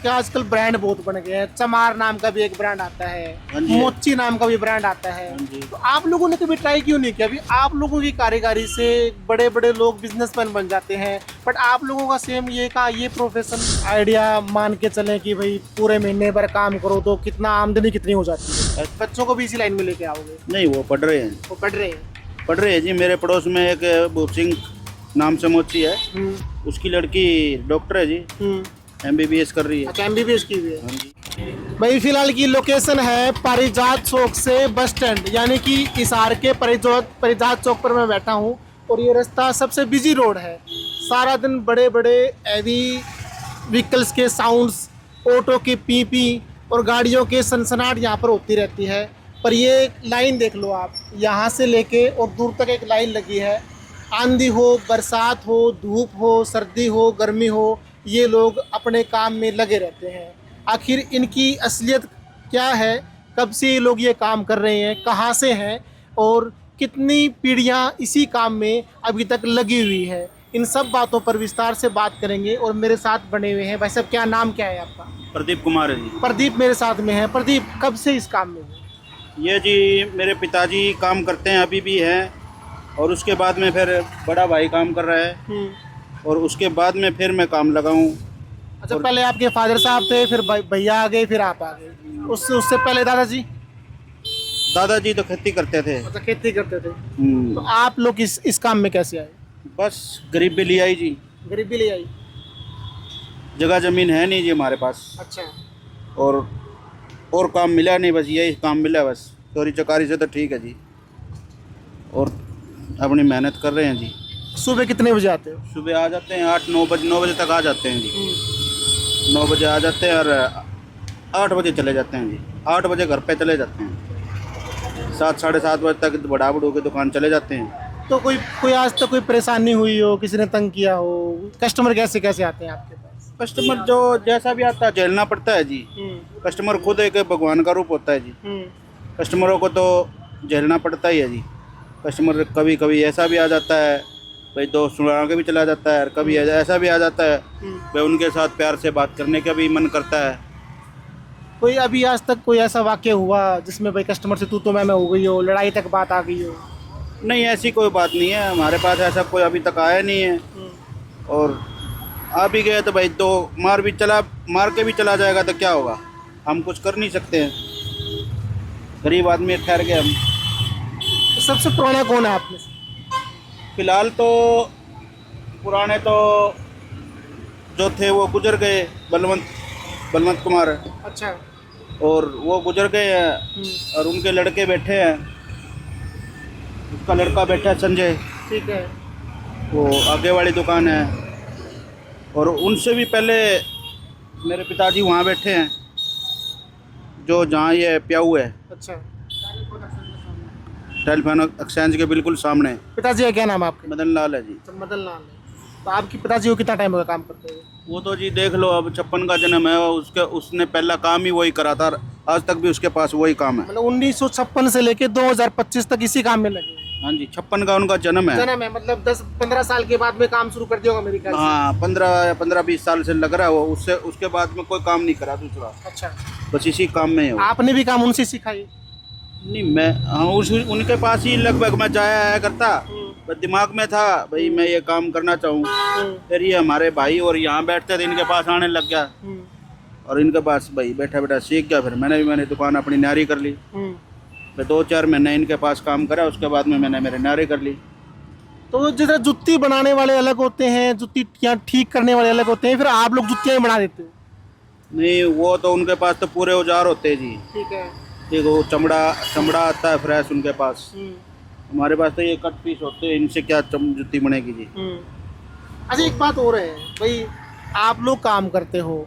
के आजकल ब्रांड बहुत बन गए हैं। चमार नाम का भी एक ब्रांड आता है, हाँ जी। मोची नाम का भी ब्रांड आता है। हाँ जी। तो आप लोगों ने कभी ट्राई क्यों नहीं किया? अभी आप लोगों की कारीगरी से बड़े बड़े लोग बिजनेसमैन बन जाते हैं, बट आप लोगों का सेम ये प्रोफेशन आइडिया मान के चलें कि भाई पूरे महीने भर काम करो तो कितना आमदनी कितनी हो जाती है? बच्चों को भी इसी लाइन में लेके आओगे? नहीं, वो पढ़ रहे हैं। वो पढ़ रहे हैं। पढ़ रहे हैं जी। मेरे पड़ोस में एक भूप सिंह नाम से मोची है, उसकी लड़की डॉक्टर है जी, MBBS कर रही है। अच्छा, MBBS की भी है। हाँ जी। भाई फिलहाल की लोकेशन है पारिजात चौक से बस स्टैंड, यानी कि हिसार के पारिजात चौक पर मैं बैठा हूँ। और ये रास्ता सबसे बिजी रोड है। सारा दिन बड़े बड़े हैवी व्हीकल्स के साउंड्स, ऑटो के पी और गाड़ियों के सनसनाहट यहाँ पर होती रहती है। पर ये लाइन देख लो आप, यहाँ से लेके और दूर तक एक लाइन लगी है। आंधी हो, बरसात हो, धूप हो, सर्दी हो, गर्मी हो, ये लोग अपने काम में लगे रहते हैं। आखिर इनकी असलियत क्या है? कब से ये लोग ये काम कर रहे हैं? कहाँ से हैं? और कितनी पीढ़ियाँ इसी काम में अभी तक लगी हुई है? इन सब बातों पर विस्तार से बात करेंगे। और मेरे साथ बने हुए हैं भाई साहब, क्या नाम क्या है आपका? प्रदीप कुमार है जी। प्रदीप मेरे साथ में है। प्रदीप, कब से इस काम में हो? ये जी मेरे पिताजी काम करते हैं, अभी भी हैं, और उसके बाद में फिर बड़ा भाई काम कर रहा है, और उसके बाद में फिर मैं काम लगा हूँ। अच्छा, पहले आपके फादर साहब थे, फिर भैया आ गए, फिर आप आ गए। उससे पहले दादाजी? दादाजी तो खेती करते थे। अच्छा, खेती करते थे। तो आप लोग इस काम में कैसे आए? बस गरीबी ले आई जी। गरीबी ले आई। जगह जमीन है नहीं जी हमारे पास, अच्छा। और काम मिला नहीं, बस यही काम मिला बस। चोरी चकारी से तो ठीक है जी, और अपनी मेहनत कर रहे हैं जी। सुबह कितने बजे आते हो? सुबह आ जाते हैं 9 बजे तक आ जाते हैं जी। 9 बजे आ जाते हैं और 8 बजे चले जाते हैं जी। 8 बजे घर पे चले जाते हैं। 7 साढ़े 7 बजे तक बड़ा बड़ों की दुकान चले जाते हैं। तो कोई आज तक कोई परेशानी हुई हो, किसी ने तंग किया हो? कस्टमर कैसे आते हैं आपके पास? कस्टमर जो जैसा भी आता है झेलना पड़ता है जी। कस्टमर खुद एक भगवान का रूप होता है जी। कस्टमरों को तो झेलना पड़ता ही है जी। कस्टमर कभी कभी ऐसा भी आ जाता है भाई, दोस्त सुना के भी चला जाता है, और कभी ऐसा भी आ जाता है भाई उनके साथ प्यार से बात करने का भी मन करता है। कोई अभी आज तक कोई ऐसा वाक्य हुआ जिसमें भाई कस्टमर से तू तो मैं हो गई हो, लड़ाई तक बात आ गई हो? नहीं, ऐसी कोई बात नहीं है हमारे पास, ऐसा कोई अभी तक आया नहीं है। और आ भी गए तो भाई तो मार के भी चला जाएगा तो क्या होगा? हम कुछ कर नहीं सकते हैं, गरीब आदमी ठहर गए हम। तो सबसे पुराना कौन है आप में से? फिलहाल तो पुराने तो जो थे वो गुजर गए, बलवंत कुमार, अच्छा। और वो गुजर गए हैं, और उनके लड़के बैठे हैं। उसका लड़का बैठा है संजय, ठीक है। वो आगे वाली दुकान है। और उनसे भी पहले मेरे पिताजी वहाँ बैठे हैं, जो जहाँ ये प्याऊ है, अच्छा। टेलीफोन एक्सचेंज के बिल्कुल सामने। पिताजी का क्या नाम है आपके? मदन लाल है जी। मदन लाल है। तो आपके पिताजी को कितना टाइम हो गया काम करते हुए? वो तो जी देख लो, अब 56 का जन्म है, उसने पहला काम ही वही करा था, आज तक भी उसके पास वही काम है। मतलब 1956 से लेके 2025 तक इसी काम में लगे? हाँ जी, 56 का उनका जन्म है। मतलब 10-15 साल के बाद में काम शुरू कर दिया होगा मेरे ख्याल से। हाँ, 15-20 साल से लग रहा है वो। उसके बाद में कोई काम नहीं करा दूसरा। अच्छा। बस इसी काम में है वो। आपने भी काम उनसे सीखा है? नहीं, मैं उनके पास ही लगभग मैं जाया आया करता, बस दिमाग में था भाई मैं ये काम करना चाहूँ। फिर ये हमारे भाई और यहाँ बैठते थे, इनके पास आने लग गया, और इनके पास भाई बैठा बैठा सीख गया। फिर मैंने दुकान अपनी न्यारी कर ली। फिर 2-4 महीने इनके पास काम करा, उसके बाद में मैंने मेरे न्यारी कर ली। तो जैसे जुत्ती बनाने वाले अलग होते हैं, जुत्तियाँ ठीक करने वाले अलग होते हैं, फिर आप लोग जुत्तियाँ ही बना देते हो? नहीं, वो तो उनके पास तो पूरे औजार होते हैं जी। ठीक है। ठीक, वो चमड़ा आता है फ्रेश उनके पास। हमारे पास तो ये कट पीस होते हैं, इनसे क्या जुत्ती बनेगी जी। अच्छा, एक बात और है भाई, आप लोग काम करते हो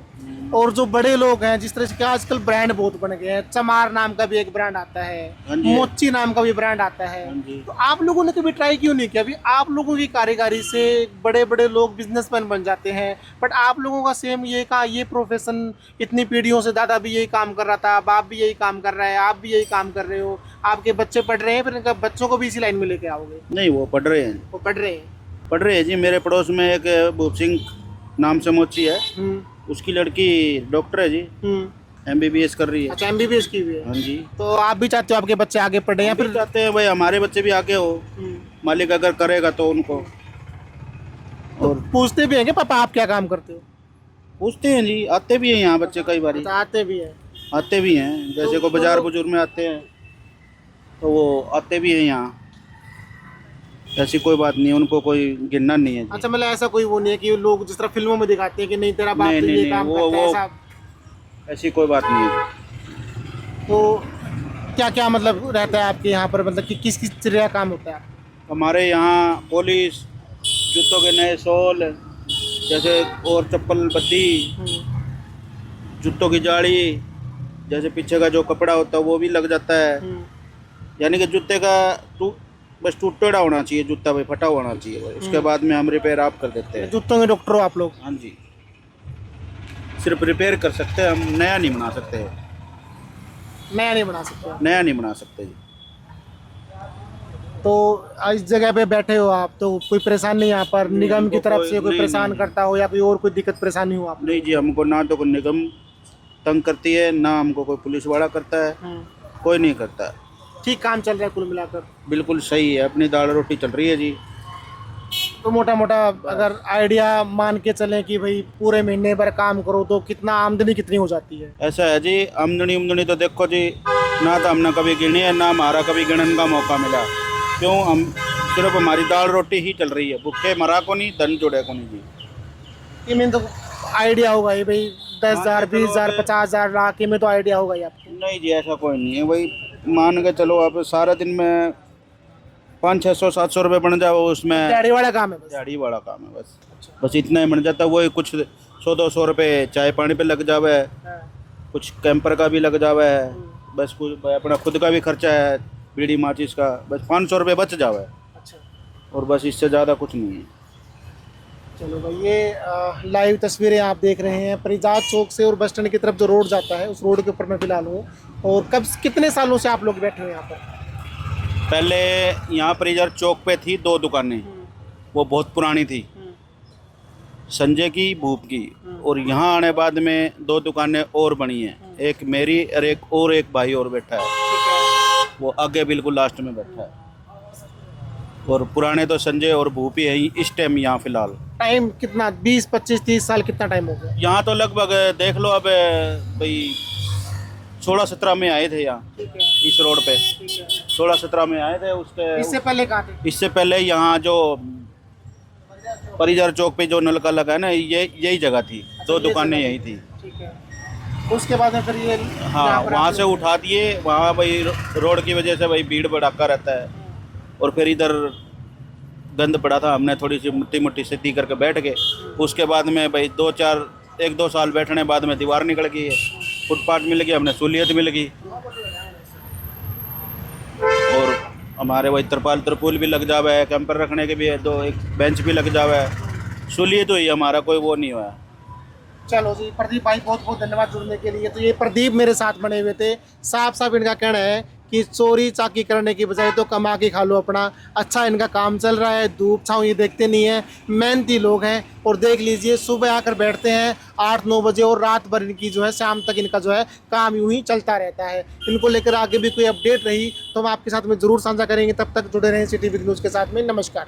और जो बड़े लोग हैं, जिस तरह से क्या आजकल ब्रांड बहुत बन गए हैं। चमार नाम का भी एक ब्रांड आता है, हाँ जी। मोची नाम का भी ब्रांड आता है। हाँ जी। तो आप लोगों ने कभी ट्राई क्यों नहीं किया? अभी आप लोगों की कारीगरी से बड़े बड़े लोग बिजनेसमैन बन जाते हैं, बट आप लोगों का सेम ये प्रोफेशन इतनी पीढ़ियों से, दादा भी यही काम कर रहा था, बाप भी यही काम कर रहा है, आप भी यही काम कर रहे हो, आपके बच्चे पढ़ रहे हैं, फिर इनका बच्चों को भी इसी लाइन में लेके आओगे? नहीं, वो पढ़ रहे हैं। वो पढ़ रहे हैं। जी। मेरे पड़ोस में एक भूप सिंह नाम से मोची है, उसकी लड़की डॉक्टर है जी, MBBS कर रही है। अच्छा, MBBS की भी है। हाँ जी। तो आप भी चाहते हो आपके बच्चे आगे पढ़े या हम भी फिर? चाहते हैं भाई हमारे बच्चे भी आगे हो, मालिक अगर करेगा तो उनको। तो पूछते भी हैं कि पापा आप क्या काम करते हो? पूछते हैं जी, आते भी हैं यहाँ बच्चे कई बार, अच्छा, आते भी हैं। आते भी हैं, जैसे को बाजार बुजुर्ग में आते हैं तो वो आते भी हैं यहाँ। ऐसी कोई बात नहीं है, उनको कोई गिनना नहीं है जी। अच्छा, मतलब ऐसा कोई वो नहीं है कि लोग जिस तरह फिल्मों में दिखाते हैं कि नहीं तेरा बाप नहीं, तो नहीं, ये नहीं, काम वो- करता है, वो- ऐसा? ऐसी कोई बात नहीं है। तो क्या क्या मतलब रहता है आपके यहाँ पर, मतलब कि किस किस तरह का काम होता है? हमारे यहाँ पॉलिश, जूतों के नए सोल, जैसे और चप्पल बद्दी, जूतों की जाली, जैसे पीछे का जो कपड़ा होता है वो भी लग जाता है। यानी कि जूते का बस टूटा होना चाहिए जूता, भाई फटा होना चाहिए भाई, उसके बाद में हम रिपेयर आप कर देते हैं। जूतों के डॉक्टर हो आप लोग? हाँ जी, सिर्फ रिपेयर कर सकते हैं हम, नया नहीं बना सकते, नया नहीं बना सकते आप। नया नहीं बना सकते जी। तो इस जगह पे बैठे हो आप, तो कोई परेशान नहीं यहाँ पर निगम की हमको तरफ कोई- से कोई नहीं, परेशान नहीं, करता हो या कोई और कोई दिक्कत परेशानी हो आप? नहीं जी, हमको ना तो कोई निगम तंग करती है, ना हमको कोई पुलिस वाला करता है, कोई नहीं करता। ठीक काम चल रहा है कुल मिलाकर? बिल्कुल सही है, अपनी दाल रोटी चल रही है जी। तो मोटा मोटा अगर आइडिया मान के चलें कि भाई पूरे महीने भर काम करो तो कितना आमदनी कितनी हो जाती है? ऐसा है जी, आमदनी तो देखो जी, ना तो हमने कभी गिनी है, ना हमारा कभी गिनने का मौका मिला। क्यों? हम सिर्फ हमारी दाल रोटी ही चल रही है, भूखे मरा को नहीं, धन जुड़े को नहीं जी। ये में तो आइडिया होगा ही भाई, 10,000 20,000 50,000 लाख में तो आइडिया होगा ही आपको? नहीं जी, ऐसा कोई नहीं है भाई, मान के चलो आप सारा दिन में 500 700 रुपये बन जाओ, उसमें दिहाड़ी वाला काम है बस? दिहाड़ी वाला काम है बस। बस इतना ही बन जाता है, वही कुछ 100-200 रुपये चाय पानी पे लग जावे है, हाँ। कुछ कैंपर का भी लग जावे है, बस कुछ अपना खुद का भी खर्चा है, बीड़ी माचिस का, बस 500 रुपये बच जावे है, अच्छा, और बस इससे ज़्यादा कुछ नहीं है। चलो भाई, ये लाइव तस्वीरें आप देख रहे हैं परिजात चौक से और बस स्टैंड की तरफ जो रोड जाता है उस रोड के ऊपर मैं फिलहाल हूँ। और कितने सालों से आप लोग बैठे हुए हैं यहाँ पर? पहले यहाँ पर इधर चौक पे थी 2 दुकानें, वो बहुत पुरानी थी, संजय की, भूप की, और यहाँ आने बाद में 2 दुकानें और बनी हैं, एक मेरी और एक भाई और बैठा है, वो आगे बिल्कुल लास्ट में बैठा है। और पुराने तो संजय और भूप ही है इस टाइम यहाँ फिलहाल। टाइम कितना, 20 25 30 साल कितना टाइम हो गया? यहाँ तो लगभग देख लो अब भाई 16-17 में आए थे यहाँ, ठीक है, इस रोड पे 16-17 में आए थे। इससे उसके पहले कहाँ थे? इससे पहले यहाँ जो परिजर चौक पे जो नलका लगा है ना, यही जगह थी, 2 दुकानें यही थी। ठीक है, उसके बाद में फिर ये हाँ, यहाँ पर वहाँ आप से उठा दिए, वहाँ भाई रोड की वजह से भाई भीड़ भड़ाका रहता है, और फिर इधर गंद पड़ा था, हमने थोड़ी सी मुट्ठी सीधी करके बैठ गए। उसके बाद में भाई 1-2 साल बैठने बाद में दीवार निकल गई है, फुटपाथ मिल गया, हमने सहूलियत मिल गई, और हमारे वही तरपाल भी लग जावा है, कैंपर रखने के भी है, 1 बेंच भी लग जावा है, सहूलियत हुई, हमारा कोई वो नहीं हुआ है। चलो जी, प्रदीप भाई बहुत बहुत धन्यवाद जुड़ने के लिए। तो ये प्रदीप मेरे साथ बने हुए थे, साफ साफ इनका कहना है कि चोरी चाकी करने की बजाय तो कमा के खा लो अपना। अच्छा इनका काम चल रहा है, धूप छाँव ये देखते नहीं है, मेहनती लोग हैं। और देख लीजिए, सुबह आकर बैठते हैं 8-9 बजे और रात भर इनकी जो है शाम तक इनका जो है काम यूं ही चलता रहता है। इनको लेकर आगे भी कोई अपडेट रही तो हम आपके साथ में ज़रूर साझा करेंगे। तब तक जुड़े रहें सिटी विद न्यूज़ के साथ में। नमस्कार।